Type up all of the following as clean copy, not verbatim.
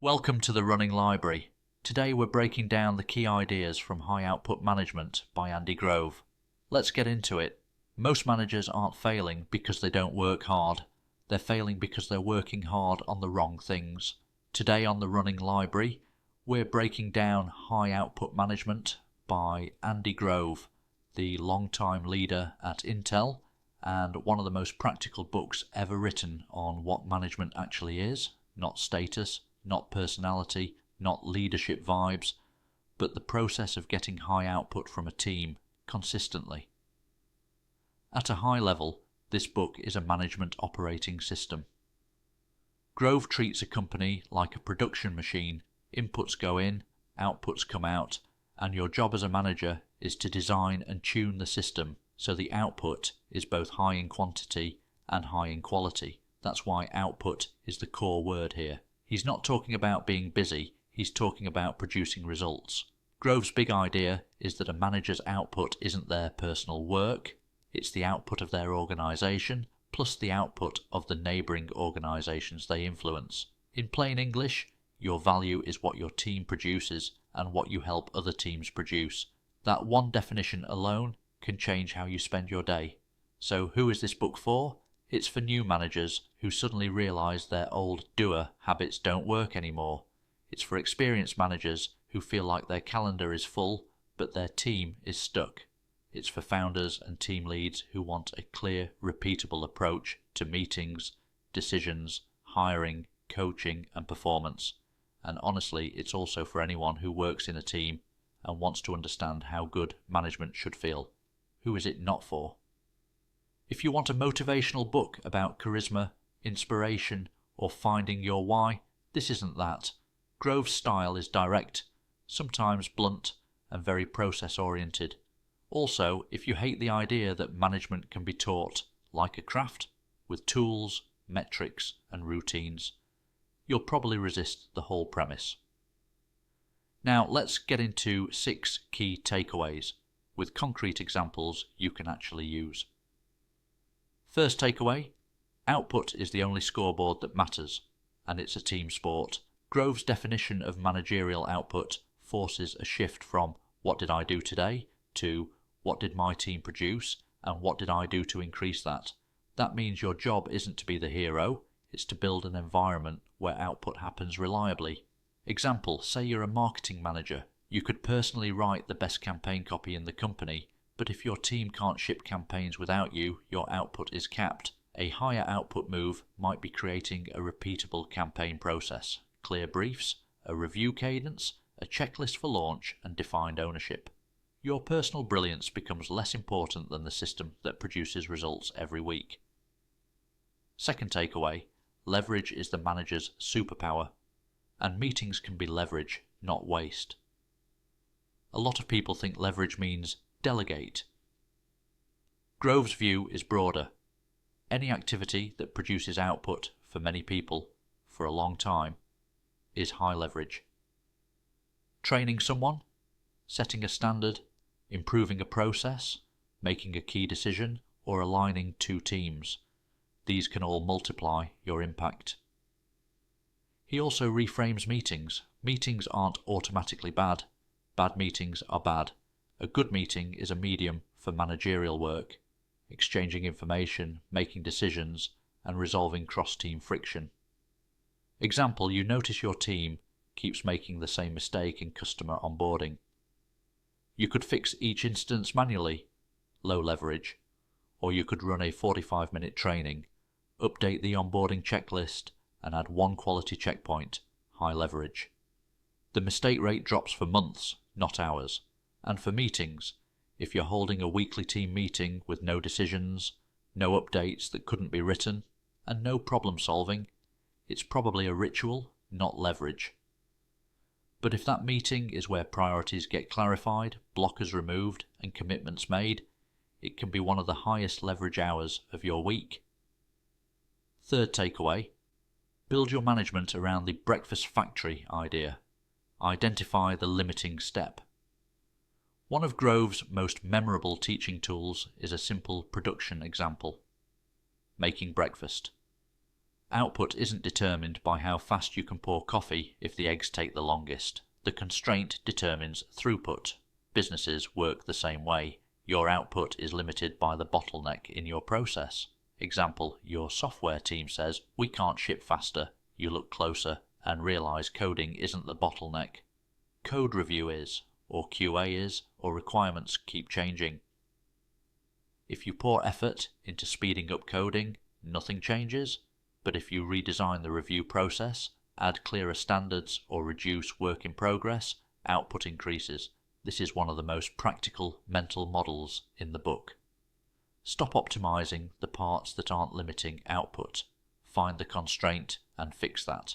Welcome to the Running Library. Today we're breaking down the key ideas from High Output Management by Andy Grove. Let's get into it. Most managers aren't failing because they don't work hard. They're failing because they're working hard on the wrong things. Today on the Running Library, we're breaking down High Output Management by Andy Grove, the long-time leader at Intel and one of the most practical books ever written on what management actually is, not status, not personality, not leadership vibes, but the process of getting high output from a team consistently. At a high level, this book is a management operating system. Grove treats a company like a production machine. Inputs go in, outputs come out, and your job as a manager is to design and tune the system so the output is both high in quantity and high in quality. That's why output is the core word here. He's not talking about being busy, he's talking about producing results. Grove's big idea is that a manager's output isn't their personal work, it's the output of their organisation, plus the output of the neighbouring organisations they influence. In plain English, your value is what your team produces and what you help other teams produce. That one definition alone can change how you spend your day. So who is this book for? It's for new managers who suddenly realise their old doer habits don't work anymore. It's for experienced managers who feel like their calendar is full but their team is stuck. It's for founders and team leads who want a clear, repeatable approach to meetings, decisions, hiring, coaching and performance. And honestly, it's also for anyone who works in a team and wants to understand how good management should feel. Who is it not for? If you want a motivational book about charisma, inspiration, or finding your why, this isn't that. Grove's style is direct, sometimes blunt, and very process-oriented. Also, if you hate the idea that management can be taught like a craft, with tools, metrics, and routines, you'll probably resist the whole premise. Now let's get into 6 key takeaways, with concrete examples you can actually use. First takeaway, output is the only scoreboard that matters, and it's a team sport. Grove's definition of managerial output forces a shift from what did I do today to what did my team produce and what did I do to increase that. That means your job isn't to be the hero, it's to build an environment where output happens reliably. Example, say you're a marketing manager. You could personally write the best campaign copy in the company, but if your team can't ship campaigns without you, your output is capped. A higher output move might be creating a repeatable campaign process, clear briefs, a review cadence, a checklist for launch, and defined ownership. Your personal brilliance becomes less important than the system that produces results every week. Second takeaway, leverage is the manager's superpower, and meetings can be leverage, not waste. A lot of people think leverage means delegate. Grove's view is broader. Any activity that produces output for many people for a long time is high leverage. Training someone, setting a standard, improving a process, making a key decision, or aligning 2 teams. These can all multiply your impact. He also reframes meetings. Meetings aren't automatically bad. Bad meetings are bad. A good meeting is a medium for managerial work, exchanging information, making decisions, and resolving cross-team friction. Example, you notice your team keeps making the same mistake in customer onboarding. You could fix each instance manually, low leverage, or you could run a 45-minute training, update the onboarding checklist, and add 1 quality checkpoint, high leverage. The mistake rate drops for months, not hours. And for meetings, if you're holding a weekly team meeting with no decisions, no updates that couldn't be written, and no problem solving, it's probably a ritual, not leverage. But if that meeting is where priorities get clarified, blockers removed, and commitments made, it can be one of the highest leverage hours of your week. Third takeaway, build your management around the breakfast factory idea. Identify the limiting step. One of Grove's most memorable teaching tools is a simple production example: making breakfast. Output isn't determined by how fast you can pour coffee if the eggs take the longest. The constraint determines throughput. Businesses work the same way. Your output is limited by the bottleneck in your process. Example, your software team says, "We can't ship faster." You look closer and realize coding isn't the bottleneck. Code review is, or QA is, or requirements keep changing. If you pour effort into speeding up coding, nothing changes. But if you redesign the review process, add clearer standards, or reduce work in progress, output increases. This is one of the most practical mental models in the book. Stop optimizing the parts that aren't limiting output. Find the constraint and fix that.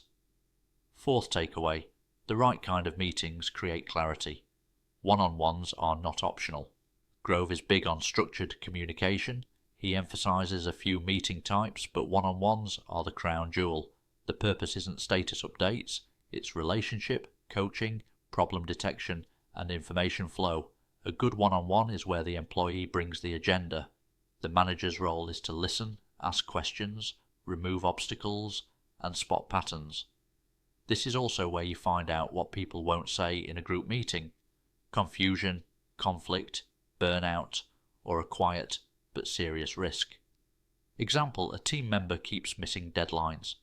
Fourth takeaway, the right kind of meetings create clarity. One-on-ones are not optional. Grove is big on structured communication. He emphasizes a few meeting types, but one-on-ones are the crown jewel. The purpose isn't status updates, it's relationship, coaching, problem detection, and information flow. A good one-on-one is where the employee brings the agenda. The manager's role is to listen, ask questions, remove obstacles, and spot patterns. This is also where you find out what people won't say in a group meeting. Confusion, conflict, burnout, or a quiet but serious risk. Example, a team member keeps missing deadlines.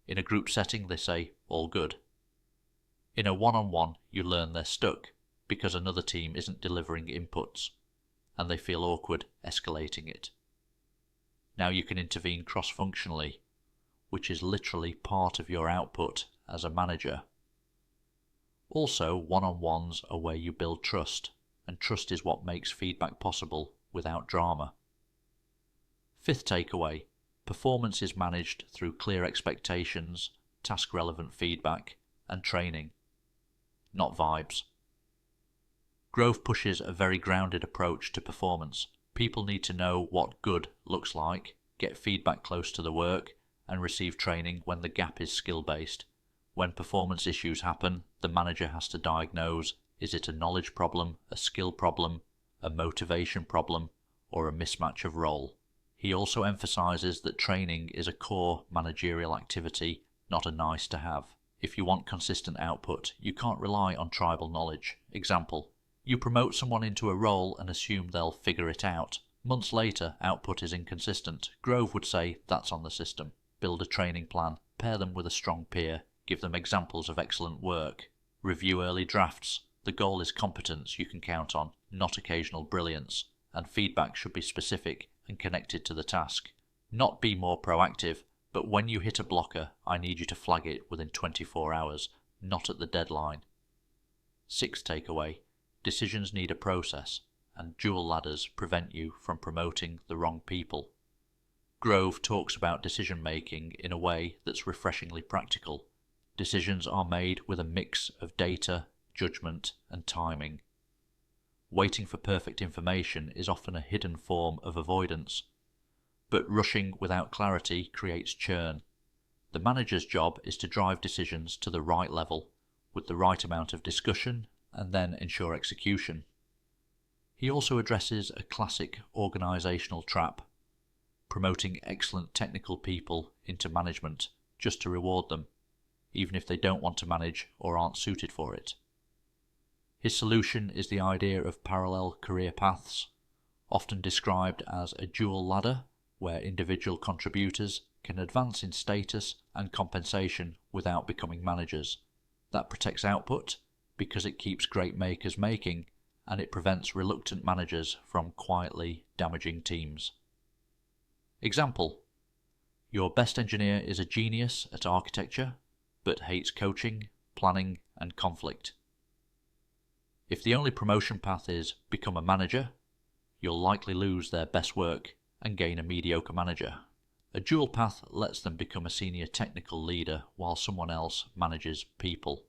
In a group setting they say, "all good." In a one-on-one you learn they're stuck because another team isn't delivering inputs, and they feel awkward escalating it. Now you can intervene cross-functionally, which is literally part of your output as a manager. Also, one-on-ones are where you build trust, and trust is what makes feedback possible without drama. Fifth takeaway, performance is managed through clear expectations, task-relevant feedback, and training, not vibes. Grove pushes a very grounded approach to performance. People need to know what good looks like, get feedback close to the work, and receive training when the gap is skill-based. When performance issues happen, the manager has to diagnose, is it a knowledge problem, a skill problem, a motivation problem, or a mismatch of role. He also emphasizes that training is a core managerial activity, not a nice to have. If you want consistent output, you can't rely on tribal knowledge. Example, you promote someone into a role and assume they'll figure it out. Months later, output is inconsistent. Grove would say that's on the system. Build a training plan, pair them with a strong peer, give them examples of excellent work. Review early drafts. The goal is competence you can count on, not occasional brilliance, and feedback should be specific and connected to the task. Not be more proactive, but when you hit a blocker, I need you to flag it within 24 hours, not at the deadline. Sixth takeaway, decisions need a process, and dual ladders prevent you from promoting the wrong people. Grove talks about decision making in a way that's refreshingly practical. Decisions are made with a mix of data, judgment, and timing. Waiting for perfect information is often a hidden form of avoidance, but rushing without clarity creates churn. The manager's job is to drive decisions to the right level, with the right amount of discussion, and then ensure execution. He also addresses a classic organisational trap, promoting excellent technical people into management just to reward them, even if they don't want to manage or aren't suited for it. His solution is the idea of parallel career paths, often described as a dual ladder, where individual contributors can advance in status and compensation without becoming managers. That protects output because it keeps great makers making, and it prevents reluctant managers from quietly damaging teams. Example, your best engineer is a genius at architecture, but hates coaching, planning, and conflict. If the only promotion path is become a manager, you'll likely lose their best work and gain a mediocre manager. A dual path lets them become a senior technical leader while someone else manages people.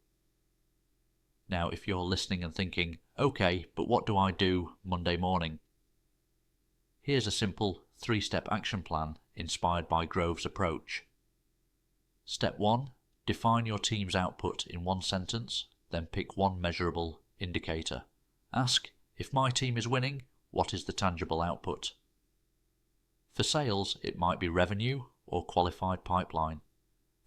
Now, if you're listening and thinking, okay, but what do I do Monday morning? Here's a simple 3-step action plan inspired by Grove's approach. Step 1. Define your team's output in one sentence, then pick one measurable indicator. Ask, if my team is winning, what is the tangible output? For sales, it might be revenue or qualified pipeline.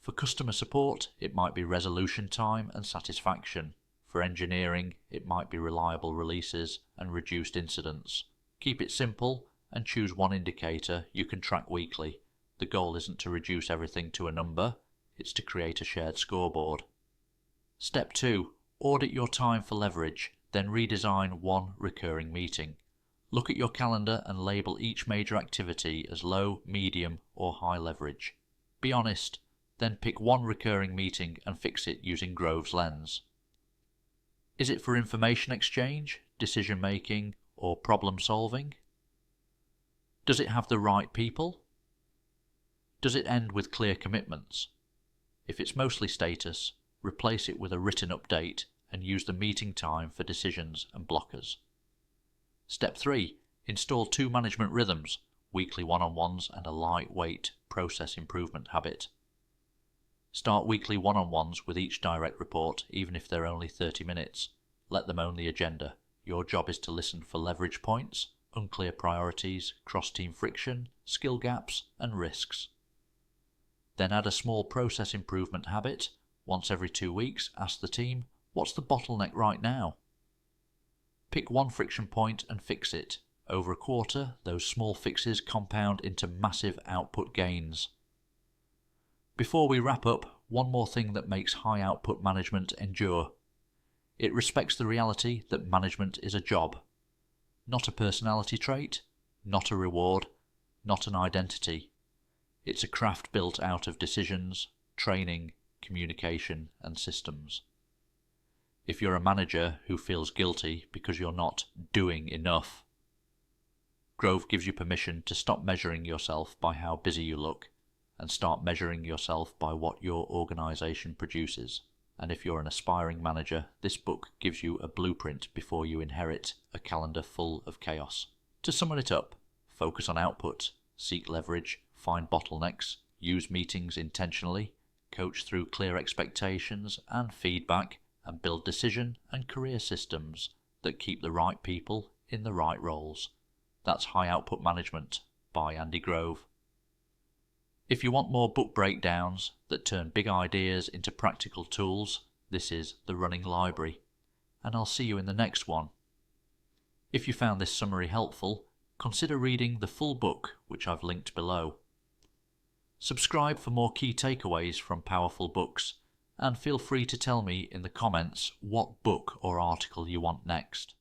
For customer support, it might be resolution time and satisfaction. For engineering, it might be reliable releases and reduced incidents. Keep it simple and choose one indicator you can track weekly. The goal isn't to reduce everything to a number, it's to create a shared scoreboard. Step 2. Audit your time for leverage, then redesign one recurring meeting. Look at your calendar and label each major activity as low, medium, or high leverage. Be honest, then pick one recurring meeting and fix it using Grove's lens. Is it for information exchange, decision making, or problem solving? Does it have the right people? Does it end with clear commitments? If it's mostly status, replace it with a written update and use the meeting time for decisions and blockers. Step 3. Install 2 management rhythms, weekly one-on-ones and a lightweight process improvement habit. Start weekly one-on-ones with each direct report, even if they're only 30 minutes. Let them own the agenda. Your job is to listen for leverage points, unclear priorities, cross-team friction, skill gaps, and risks. Then add a small process improvement habit. Once every 2 weeks, ask the team, what's the bottleneck right now? Pick one friction point and fix it. Over a quarter, those small fixes compound into massive output gains. Before we wrap up, one more thing that makes high output management endure. It respects the reality that management is a job. Not a personality trait, not a reward, not an identity. It's a craft built out of decisions, training, communication, and systems. If you're a manager who feels guilty because you're not doing enough, Grove gives you permission to stop measuring yourself by how busy you look and start measuring yourself by what your organisation produces. And if you're an aspiring manager, this book gives you a blueprint before you inherit a calendar full of chaos. To sum it up, focus on output, seek leverage, find bottlenecks, use meetings intentionally, coach through clear expectations and feedback, and build decision and career systems that keep the right people in the right roles. That's High Output Management by Andy Grove. If you want more book breakdowns that turn big ideas into practical tools, this is The Running Library, and I'll see you in the next one. If you found this summary helpful, consider reading the full book, which I've linked below. Subscribe for more key takeaways from powerful books, and feel free to tell me in the comments what book or article you want next.